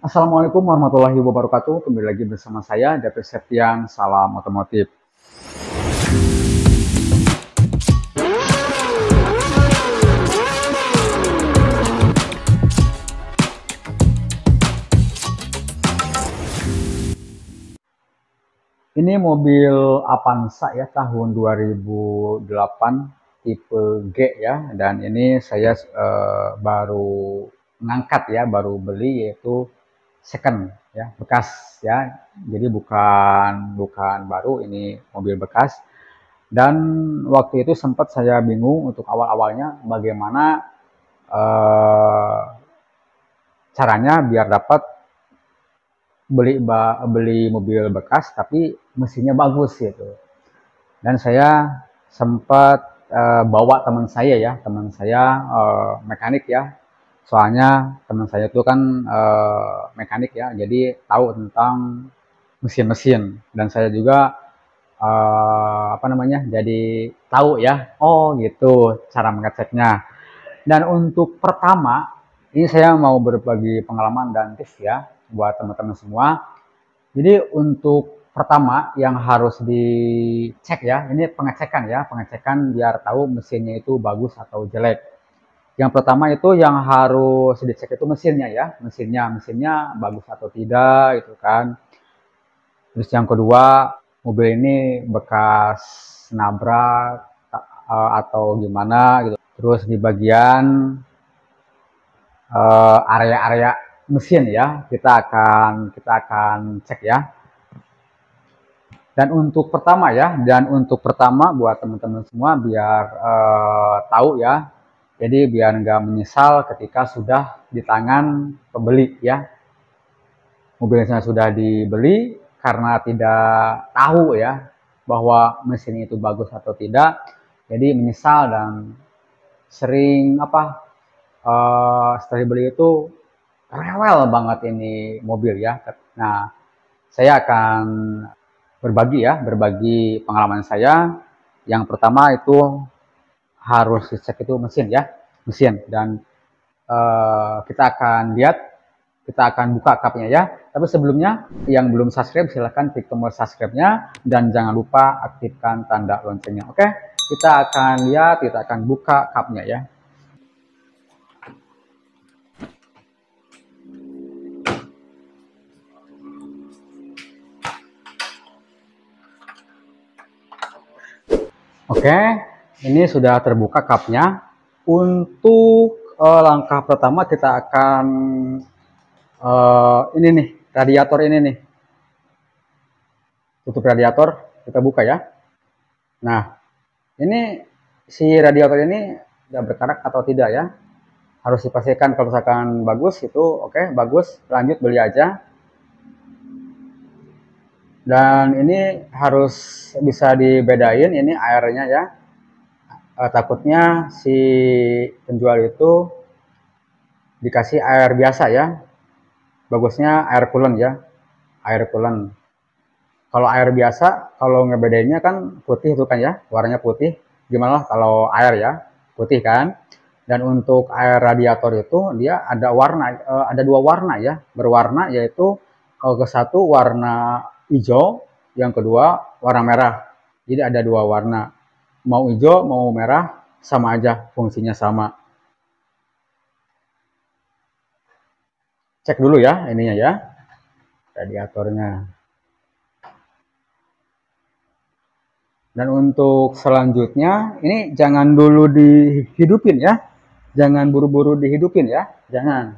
Assalamualaikum warahmatullahi wabarakatuh. Kembali lagi bersama saya, David Septian, Salam Otomotif. Ini mobil Avanza ya, tahun 2008, tipe G ya. Dan ini saya baru ngangkat ya, baru beli, yaitu second ya, bekas ya. Jadi bukan baru, ini mobil bekas. Dan waktu itu sempat saya bingung untuk awal-awalnya bagaimana eh, caranya biar dapat beli mobil bekas tapi mesinnya bagus gitu. Dan saya sempat bawa teman saya ya, teman saya mekanik ya. Soalnya teman saya itu kan mekanik ya, jadi tahu tentang mesin-mesin. Dan saya juga apa namanya, jadi tahu ya, oh gitu cara mengeceknya. Dan untuk pertama, ini saya mau berbagi pengalaman dan tips ya buat teman-teman semua. Jadi untuk pertama yang harus dicek ya, ini pengecekan ya, pengecekan biar tahu mesinnya itu bagus atau jelek. Yang pertama itu yang harus dicek itu mesinnya ya, mesinnya bagus atau tidak itu kan. Terus yang kedua, mobil ini bekas nabrak atau gimana gitu. Terus di bagian area-area mesin ya, kita akan cek ya. Dan untuk pertama buat teman-teman semua biar tahu ya. Jadi biar nggak menyesal ketika sudah di tangan pembeli ya. Mobilnya sudah dibeli karena tidak tahu ya bahwa mesin itu bagus atau tidak. Jadi menyesal dan sering setelah dibeli itu rewel banget ini mobil ya. Nah, saya akan berbagi pengalaman saya. Yang pertama itu harus dicek itu mesin ya, mesin. Dan kita akan buka cupnya ya. Tapi sebelumnya yang belum subscribe silahkan klik tombol subscribe-nya dan jangan lupa aktifkan tanda loncengnya. Oke, kita akan buka cupnya ya. Oke, ini sudah terbuka cupnya. Untuk langkah pertama kita akan ini nih, radiator ini nih. Tutup radiator, kita buka ya. Nah, ini si radiator ini sudah berkarat atau tidak ya. Harus dipastikan. Kalau misalkan bagus itu oke, bagus, lanjut beli aja. Dan ini harus bisa dibedain ini airnya ya. Takutnya si penjual itu dikasih air biasa ya. Bagusnya air coolant ya, air coolant. Kalau air biasa, kalau ngebedainnya kan putih itu kan ya, warnanya putih. Gimana lah kalau air ya, putih kan. Dan untuk air radiator itu dia ada warna, ada dua warna ya, berwarna, yaitu ke satu warna hijau, yang kedua warna merah. Jadi ada dua warna, mau hijau mau merah sama aja, fungsinya sama. Cek dulu ya ininya ya, radiatornya. Dan untuk selanjutnya, ini jangan dulu dihidupin ya. Jangan buru-buru dihidupin ya. Jangan.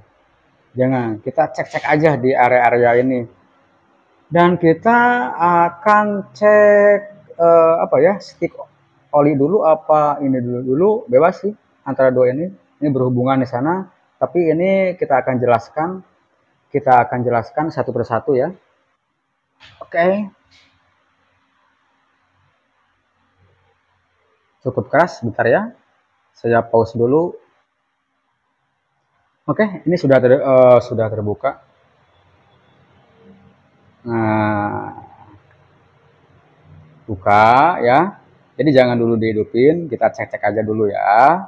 Jangan. Kita cek-cek aja di area-area ini. Dan kita akan cek stick oli dulu apa ini dulu. Bebas sih antara dua ini. Ini berhubungan di sana. Tapi ini kita akan jelaskan satu persatu ya. Oke. Cukup keras, bentar ya. Saya pause dulu. Oke, ini sudah terbuka. Nah, buka ya. Jadi jangan dulu dihidupin, kita cek-cek aja dulu ya.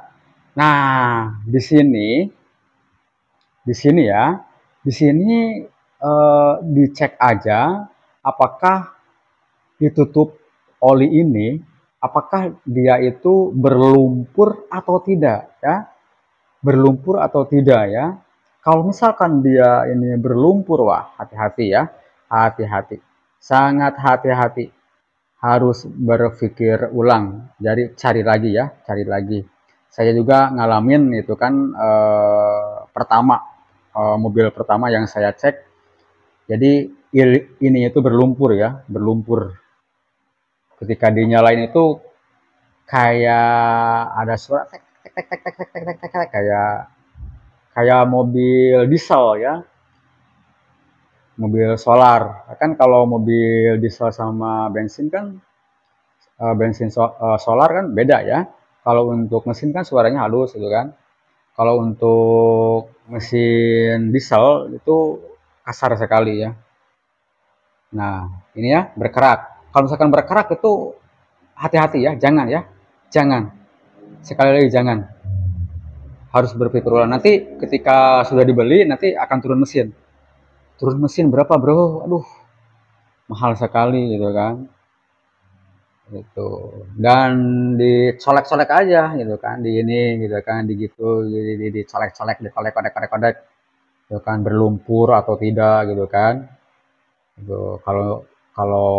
Nah, di sini ya, di sini dicek aja apakah ditutup oli ini, apakah dia itu berlumpur atau tidak ya, berlumpur atau tidak ya. Kalau misalkan dia ini berlumpur, wah hati-hati ya, hati-hati, sangat hati-hati, harus berpikir ulang. Jadi cari lagi ya, cari lagi. Saya juga ngalamin itu kan pertama mobil pertama yang saya cek. Jadi ini itu berlumpur ya, berlumpur. Ketika dinyalain itu kayak ada suara tek tek tek tek tek tek tek tek tek, kayak mobil diesel ya, mobil solar. Kan kalau mobil diesel sama bensin kan solar kan beda ya. Kalau untuk mesin kan suaranya halus gitu kan. Kalau untuk mesin diesel itu kasar sekali ya. Nah, ini ya berkerak. Kalau misalkan berkerak itu hati-hati ya, jangan ya. Jangan. Sekali lagi jangan. Harus berpikir ulang. Nanti ketika sudah dibeli nanti akan turun mesin. Turun mesin berapa, Bro? Aduh, mahal sekali gitu kan. Gitu. Dan dicolek-colek aja gitu kan, di ini gitu kan, digitu, dicolek-colek, dikolek-kolek-kolek, gitu kan, berlumpur atau tidak gitu kan. Gitu. Kalau kalau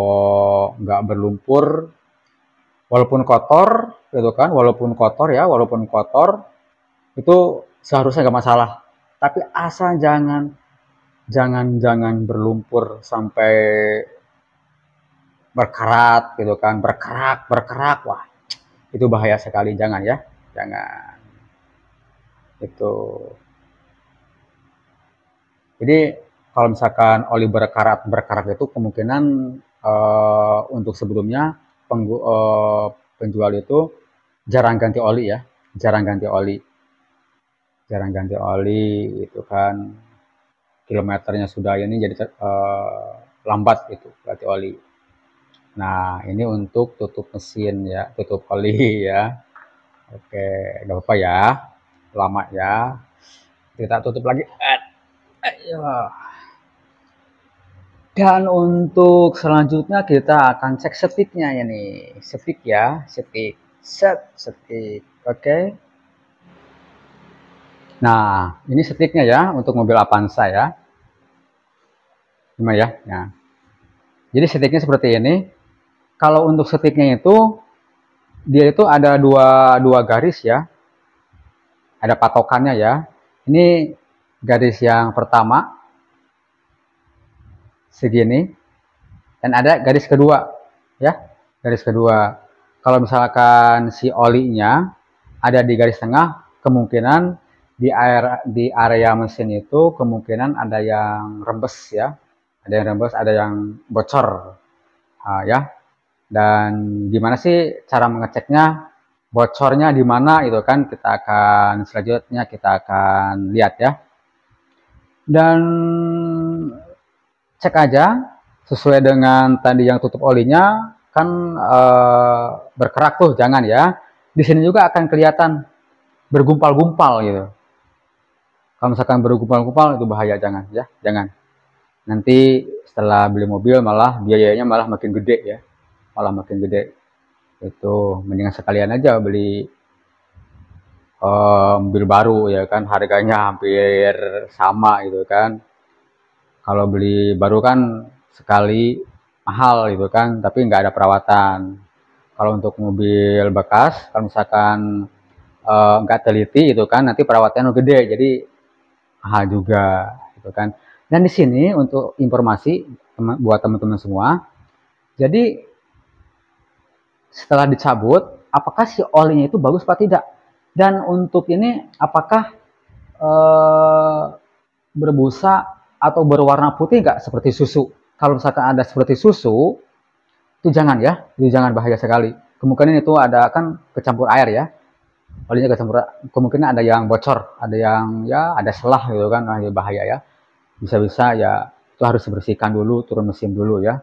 nggak berlumpur, walaupun kotor gitu kan, walaupun kotor itu seharusnya nggak masalah. Tapi asal jangan berlumpur sampai berkarat gitu kan, berkerak, wah itu bahaya sekali, jangan ya, jangan itu. Jadi kalau misalkan oli berkarat itu kemungkinan untuk sebelumnya penjual itu jarang ganti oli ya, jarang ganti oli, itu kan, kilometernya sudah ini jadi lambat itu ganti oli. Nah, ini untuk tutup mesin ya, tutup oli ya. Oke, nggak apa-apa ya, lama ya. Kita tutup lagi. Dan untuk selanjutnya kita akan cek setiknya ya nih, setik ya, setik, setik. Oke. Nah, ini setiknya ya untuk mobil Avanza ya. Gimana ya? Nah, jadi setiknya seperti ini. Kalau untuk setiknya itu dia itu ada dua garis ya, ada patokannya ya. Ini garis yang pertama segini, dan ada garis kedua ya, garis kedua. Kalau misalkan si olinya ada di garis tengah, kemungkinan di area mesin itu kemungkinan ada yang rembes ya, ada yang rembes, ada yang bocor ya. Dan gimana sih cara mengeceknya bocornya di mana itu kan, kita akan selanjutnya kita akan lihat ya. Dan cek aja sesuai dengan tadi yang tutup olinya kan berkerak tuh, jangan ya. Di sini juga akan kelihatan bergumpal-gumpal gitu. Kalau misalkan bergumpal-gumpal itu bahaya, jangan ya, jangan. Nanti setelah beli mobil malah biayanya malah makin gede ya, malah makin gede. Itu mendingan sekalian aja beli mobil baru ya kan, harganya hampir sama gitu kan. Kalau beli baru kan sekali mahal gitu kan, tapi nggak ada perawatan. Kalau untuk mobil bekas, kalau misalkan nggak teliti itu kan, nanti perawatannya gede, jadi mahal juga gitu kan. Dan di sini untuk informasi buat teman-teman semua, jadi setelah dicabut, apakah si olinya itu bagus atau tidak? Dan untuk ini apakah berbusa atau berwarna putih nggak seperti susu? Kalau misalkan ada seperti susu, itu jangan ya, itu jangan, bahaya sekali. Kemungkinan itu ada kan kecampur air ya, olinya kecampur, kemungkinan ada yang bocor, ada yang ya ada selah gitu kan, nah, bahaya ya. Bisa-bisa ya itu harus dibersihkan dulu, turun mesin dulu ya.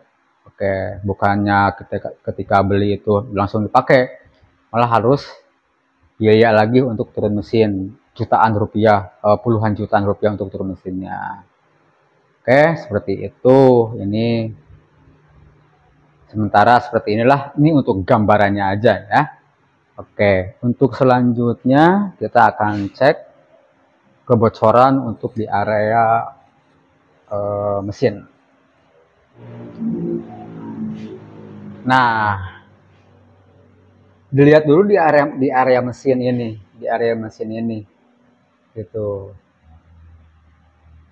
Oke, bukannya ketika beli itu langsung dipakai, malah harus biaya lagi untuk turun mesin, jutaan rupiah, puluhan jutaan rupiah untuk turun mesinnya. Oke, seperti itu. Ini sementara seperti inilah. Ini untuk gambarannya aja ya. Oke, untuk selanjutnya kita akan cek kebocoran untuk di area mesin. Nah, dilihat dulu di area mesin ini, gitu.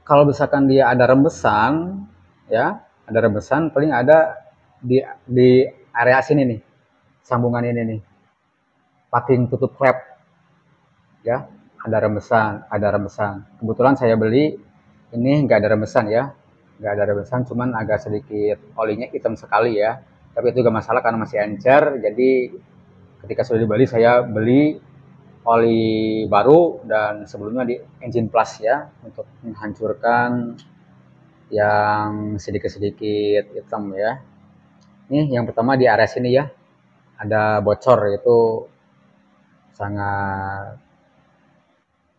Kalau misalkan dia ada rembesan, ya, ada rembesan paling ada di area sini nih, sambungan ini nih, packing tutup klep, ya, ada rembesan. Kebetulan saya beli ini nggak ada rembesan ya, nggak ada rembesan, cuman agak sedikit olinya hitam sekali ya. Tapi itu gak masalah karena masih encer, jadi ketika sudah dibeli saya beli oli baru dan sebelumnya di engine plus ya untuk menghancurkan yang sedikit-sedikit hitam ya. Ini yang pertama di area sini ya, ada bocor, itu sangat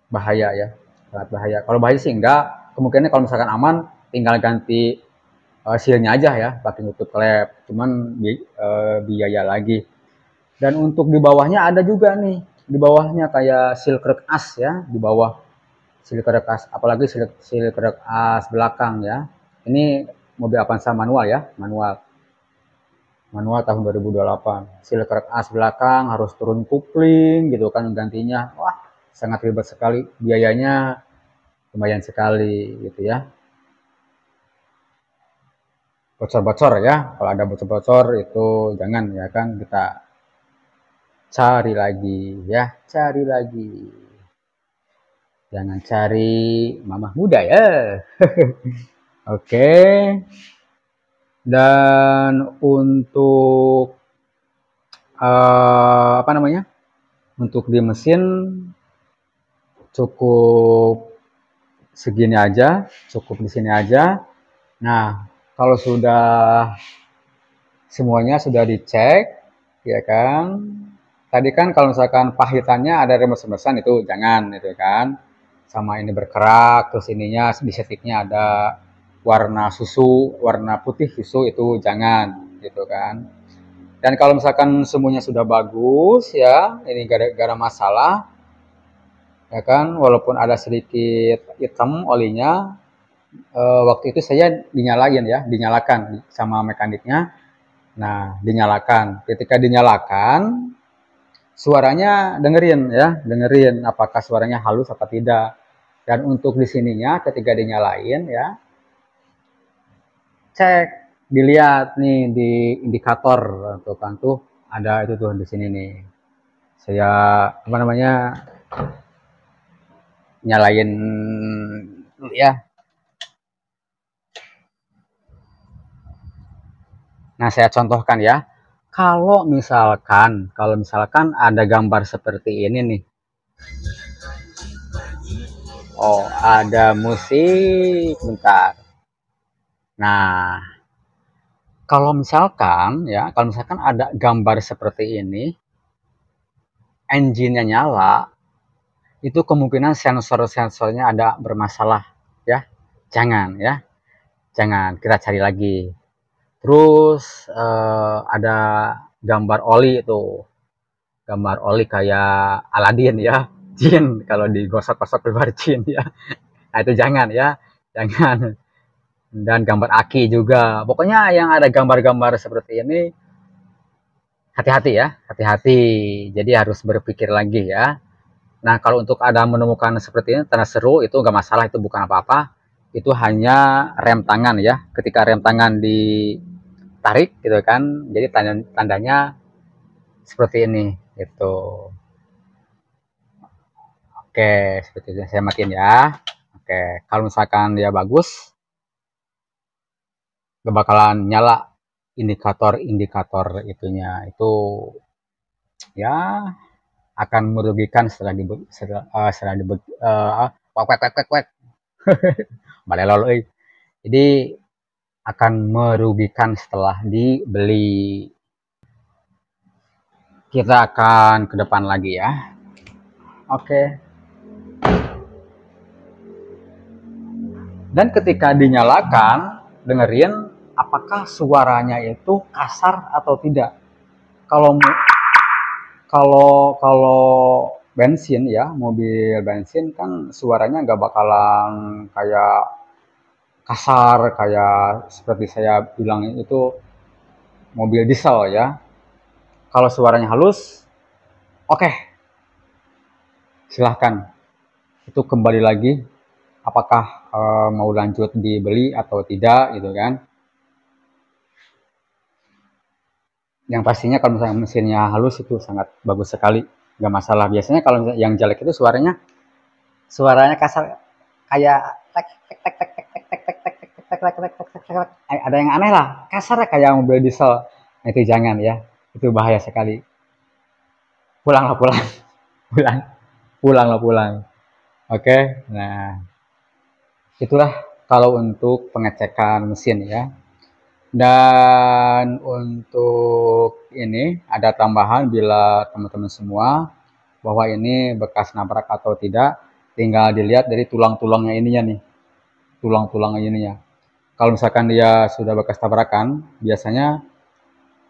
bahaya ya, sangat bahaya. Kalau bahaya sih enggak, kemungkinan kalau misalkan aman tinggal ganti sealnya aja ya, pakai tutup klep, cuman biaya lagi. Dan untuk di bawahnya ada juga nih, di bawahnya kayak seal krek as ya, di bawah seal krek as, apalagi seal krek as belakang ya. Ini mobil Avanza manual ya, manual tahun 2028. Seal krek as belakang harus turun kupling gitu kan gantinya. Wah, sangat ribet sekali, biayanya lumayan sekali gitu ya. Bocor-bocor ya, kalau ada bocor-bocor itu jangan ya kan, kita cari lagi ya, cari lagi. Jangan cari mamah muda ya. Oke. Dan untuk apa namanya? Untuk di mesin cukup segini aja, cukup di sini aja. Nah, kalau sudah semuanya sudah dicek, ya kan? Tadi kan kalau misalkan pahitannya ada remes-remesan itu jangan, itu kan. Sama ini berkerak, terus ininya di setiknya ada warna susu, warna putih susu itu jangan, gitu kan. Dan kalau misalkan semuanya sudah bagus ya, ini gara-gara masalah, ya kan, walaupun ada sedikit hitam olinya, waktu itu saya dinyalakan sama mekaniknya. Nah, dinyalakan. Ketika dinyalakan, suaranya dengerin ya, dengerin apakah suaranya halus apa tidak. Dan untuk di sininya ketika dinyalain ya, cek, dilihat nih di indikator tuh kan tuh ada itu tuh di sini nih. Saya apa namanya nyalain dulu ya. Nah, saya contohkan ya. Kalau misalkan ada gambar seperti ini nih. Oh, ada musik bentar. Nah, kalau misalkan ada gambar seperti ini, engine-nya nyala, itu kemungkinan sensor-sensornya ada bermasalah ya. Jangan ya, jangan, kita cari lagi. Terus ada gambar oli itu, gambar oli kayak Aladin ya, jin, kalau digosok-gosok keluar jin ya. Nah, itu jangan ya, jangan. Dan gambar aki juga, pokoknya yang ada gambar-gambar seperti ini hati-hati ya, hati-hati. Jadi harus berpikir lagi ya. Nah, kalau untuk ada menemukan seperti ini tanda seru, itu nggak masalah, itu bukan apa-apa. Itu hanya rem tangan ya, ketika rem tangan ditarik gitu kan, jadi tandanya seperti ini gitu. Oke, seperti itu saya matiin ya. Oke, kalau misalkan dia bagus, gak bakalan nyala indikator itunya. Itu ya akan merugikan setelah di wek wek wek wek balelol euy. Jadi akan merugikan setelah dibeli. Kita akan ke depan lagi ya. Oke. Dan ketika dinyalakan, dengerin apakah suaranya itu kasar atau tidak. Kalau kalau kalau bensin ya, mobil bensin kan suaranya nggak bakalan kayak kasar, kayak seperti saya bilang itu mobil diesel ya. Kalau suaranya halus, oke, silahkan. Itu kembali lagi, apakah mau lanjut dibeli atau tidak gitu kan. Yang pastinya kalau misalnya mesinnya halus itu sangat bagus sekali, nggak masalah. Biasanya kalau yang jelek itu suaranya kasar, kayak tek tek tek tek tek tek tek tek tek tek tek tek tek tek tek. Ada yang aneh lah, kasar kayak mobil diesel. Itu jangan ya, itu bahaya sekali. Pulanglah pulang, pulang, pulanglah pulang. Oke, nah itulah kalau untuk pengecekan mesin ya. Dan untuk ini ada tambahan bila teman-teman semua bahwa ini bekas nabrak atau tidak, tinggal dilihat dari tulang-tulangnya ininya nih, tulang-tulang ininya. Kalau misalkan dia sudah bekas tabrakan, biasanya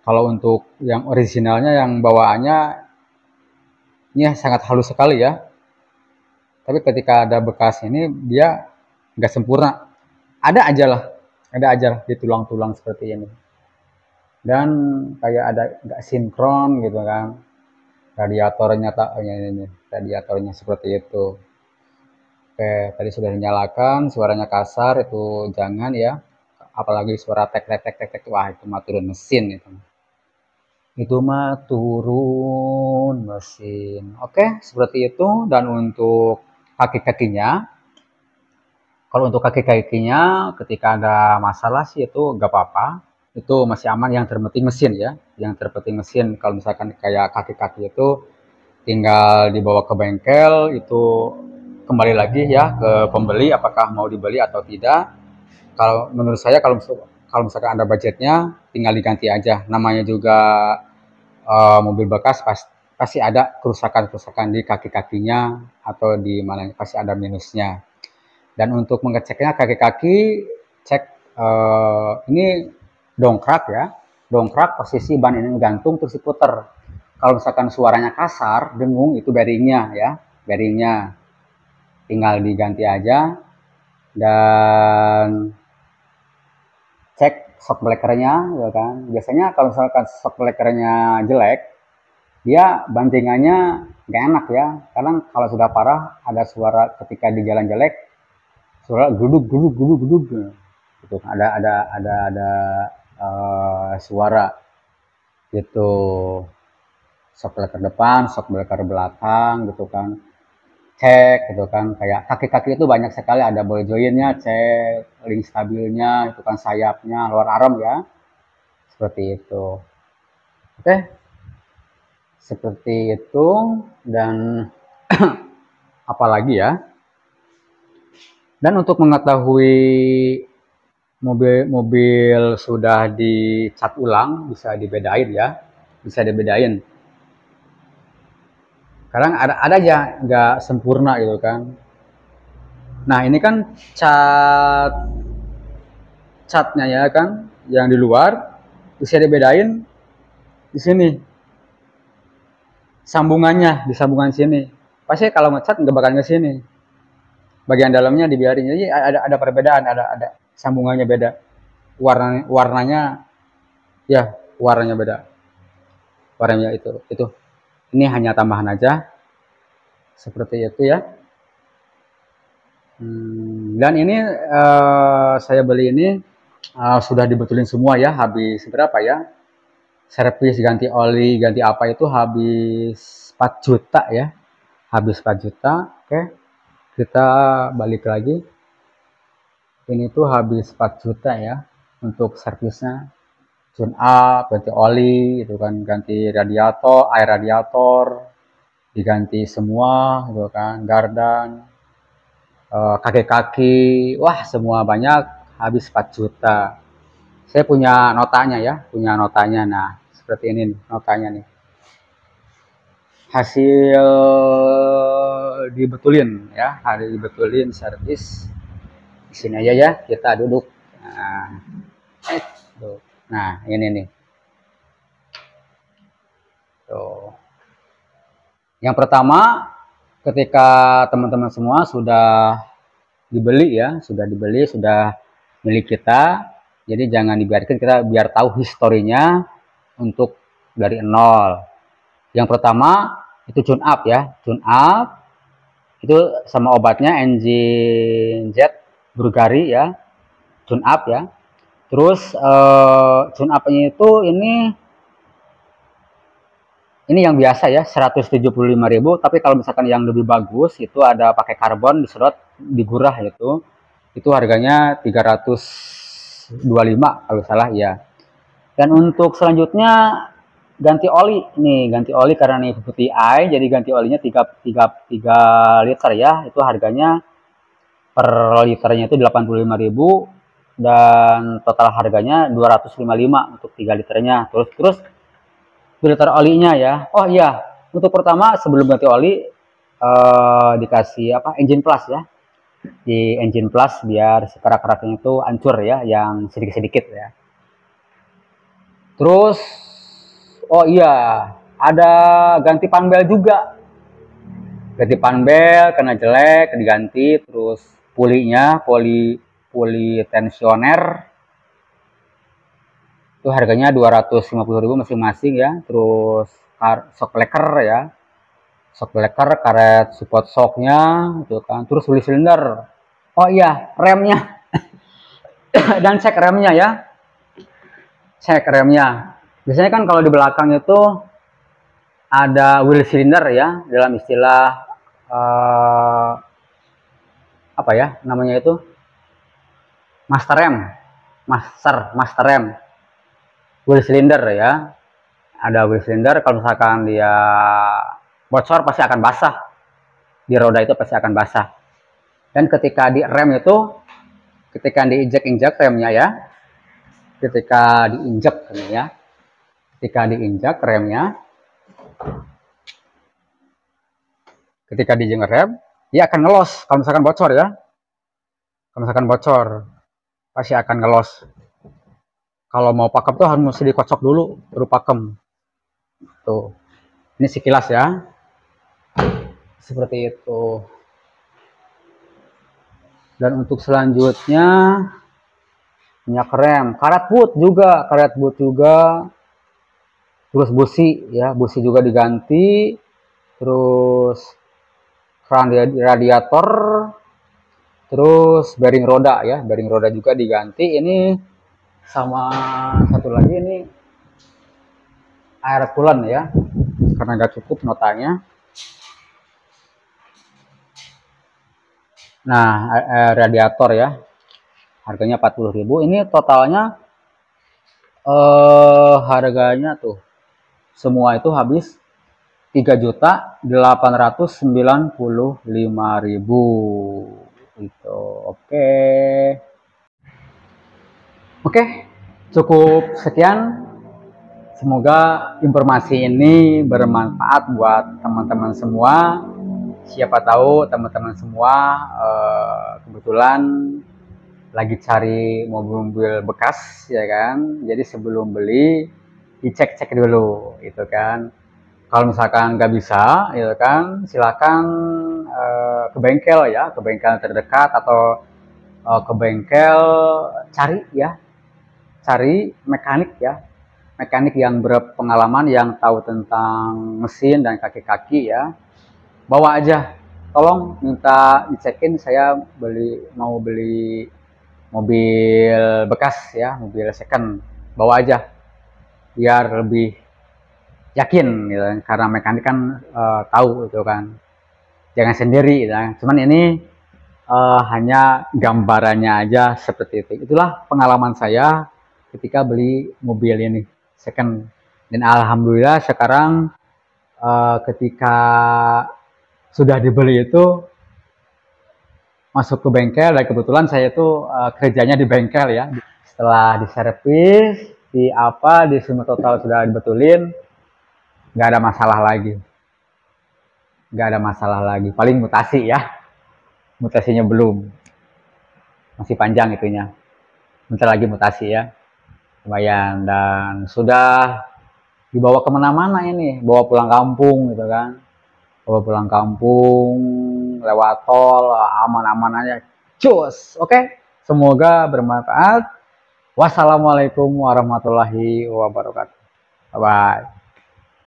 kalau untuk yang originalnya yang bawaannya ini sangat halus sekali ya. Tapi ketika ada bekas ini dia nggak sempurna. Ada aja lah di tulang-tulang seperti ini. Dan kayak ada nggak sinkron gitu kan. Radiatornya ini, radiatornya seperti itu. Oke, tadi sudah dinyalakan, suaranya kasar itu jangan ya. Apalagi suara tek tek tek tek tek, wah itu mah turun mesin itu. Itu mah turun mesin. Oke, seperti itu. Dan untuk kaki-kakinya, kalau untuk kaki-kakinya ketika ada masalah sih itu nggak apa-apa. Itu masih aman, yang terpenting mesin ya. Yang terpenting mesin. Kalau misalkan kayak kaki-kaki itu tinggal dibawa ke bengkel, itu kembali lagi ya ke pembeli apakah mau dibeli atau tidak. Kalau menurut saya kalau misalkan ada budgetnya tinggal diganti aja. Namanya juga mobil bekas pasti ada kerusakan-kerusakan di kaki-kakinya atau di mana pasti ada minusnya. Dan untuk mengeceknya kaki-kaki, cek ini dongkrak ya, dongkrak posisi ban ini gantung terus diputer. Kalau misalkan suaranya kasar, dengung, itu bearingnya ya, bearingnya tinggal diganti aja. Dan cek shock breakernya ya kan. Biasanya kalau misalkan shock breakernya jelek, dia bantingannya gak enak ya. Kadang kalau sudah parah ada suara ketika di jalan jelek, suara gudug gudug gudug gudug gitu. Ada suara gitu, shock breaker depan, shock breaker belakang gitu kan. Cek gitu kan, kayak kaki-kaki itu banyak sekali, ada ball jointnya, cek link stabilnya itu kan, sayapnya, luar arm ya, seperti itu. Oke, seperti itu. Dan apalagi ya, dan untuk mengetahui mobil sudah dicat ulang bisa dibedain ya, bisa dibedain. Kadang ada aja nggak sempurna gitu kan. Nah ini kan catnya ya kan, yang di luar bisa dibedain di sini, sambungannya di sambungan sini. Pasti kalau ngecat nggak bakal ke sini. Bagian dalamnya dibiarin. Jadi ada perbedaan, ada sambungannya beda. Warnanya ya, warnanya beda. Warnanya itu. Ini hanya tambahan aja. Seperti itu ya. Dan ini saya beli ini sudah dibetulin semua ya, habis berapa ya? Servis, ganti oli, ganti apa itu habis 4 juta ya. Habis 4 juta. Oke. Kita balik lagi. Ini tuh habis 4 juta ya untuk servisnya. Tune up, ganti oli, itu kan, ganti radiator, air radiator, diganti semua gitu kan, gardan, kaki-kaki, wah semua banyak, habis 4 juta. Saya punya notanya ya, punya notanya. Nah, seperti ini nih, notanya nih. Hasil dibetulin ya, hari dibetulin servis. Di sini aja ya, kita duduk. Nah, nah ini nih. Tuh. Yang pertama, ketika teman-teman semua sudah dibeli ya, sudah milik kita. Jadi jangan dibiarkan, kita biar tahu historinya untuk dari nol. Yang pertama itu tune up ya, tune up itu sama obatnya engine jet Bulgari ya, tune up ya. Terus tune up-nya itu ini yang biasa ya 175.000, tapi kalau misalkan yang lebih bagus itu ada pakai karbon disedot digurah itu harganya 325 kalau salah ya. Dan untuk selanjutnya ganti oli nih, ganti oli karena ini VVTi jadi ganti olinya 3 liter ya. Itu harganya per liternya itu 85.000 dan total harganya 255 untuk 3 liternya. Terus filter olinya ya. Oh iya, untuk pertama sebelum ganti oli dikasih apa? Engine plus ya. Di engine plus biar si kerak-keraknya itu hancur ya, yang sedikit-sedikit ya. Terus oh iya, ada ganti panbel juga. Ganti panbel kena jelek diganti, terus pulinya puli tensioner itu harganya 250.000 masing-masing ya. Terus shock breaker ya, shock breaker, karet support shocknya itu kan. Terus beli silinder. Oh iya, remnya dan cek remnya ya, cek remnya. Biasanya kan kalau di belakang itu ada wheel cylinder ya, dalam istilah apa ya namanya itu, master rem, master rem, wheel cylinder ya. Ada wheel cylinder, kalau misalkan dia bocor pasti akan basah, di roda itu pasti akan basah. Dan ketika di rem itu, ketika diinjak-injak remnya ya, ketika diinjak ya, ketika diinjak remnya, ketika diinjak rem, dia akan ngelos kalau misalkan bocor ya. Kalau misalkan bocor pasti akan ngelos. Kalau mau pakem tuh harus mesti dikocok dulu baru pakem. Tuh. Ini sekilas ya. Seperti itu. Dan untuk selanjutnya minyak rem, karet boot juga. Terus busi ya, busi juga diganti. Terus keran radiator. Terus bearing roda ya, bearing roda juga diganti. Ini sama satu lagi ini air coolant ya, karena nggak cukup notanya. Nah, radiator ya, harganya 40.000. Ini totalnya harganya tuh semua itu habis 3.895.000 itu. Oke, cukup sekian. Semoga informasi ini bermanfaat buat teman-teman semua. Siapa tahu teman-teman semua kebetulan lagi cari mobil-mobil bekas ya kan. Jadi sebelum beli dicek-cek dulu itu kan. Kalau misalkan nggak bisa gitu kan, silakan ke bengkel ya, ke bengkel terdekat atau ke bengkel, cari mekanik ya, mekanik yang berpengalaman, yang tahu tentang mesin dan kaki-kaki ya. Bawa aja, tolong minta dicekin, saya mau beli mobil bekas ya, mobil second. Bawa aja biar lebih yakin gitu, karena mekanik kan tahu itu kan, jangan sendiri gitu. Cuman ini hanya gambarannya aja seperti itu. Itulah pengalaman saya ketika beli mobil ini second. Dan alhamdulillah sekarang ketika sudah dibeli itu masuk ke bengkel, dan kebetulan saya itu kerjanya di bengkel ya, Setelah diservis, di semua total sudah dibetulin, nggak ada masalah lagi. Nggak ada masalah lagi. Paling mutasi ya. Mutasinya belum. Masih panjang itunya. Bentar lagi mutasi ya. Lumayan. Dan sudah dibawa kemana-mana ini. Bawa pulang kampung gitu kan. Bawa pulang kampung, lewat tol, aman-aman aja. Cus, oke? Semoga bermanfaat. Wassalamualaikum warahmatullahi wabarakatuh. Bye-bye.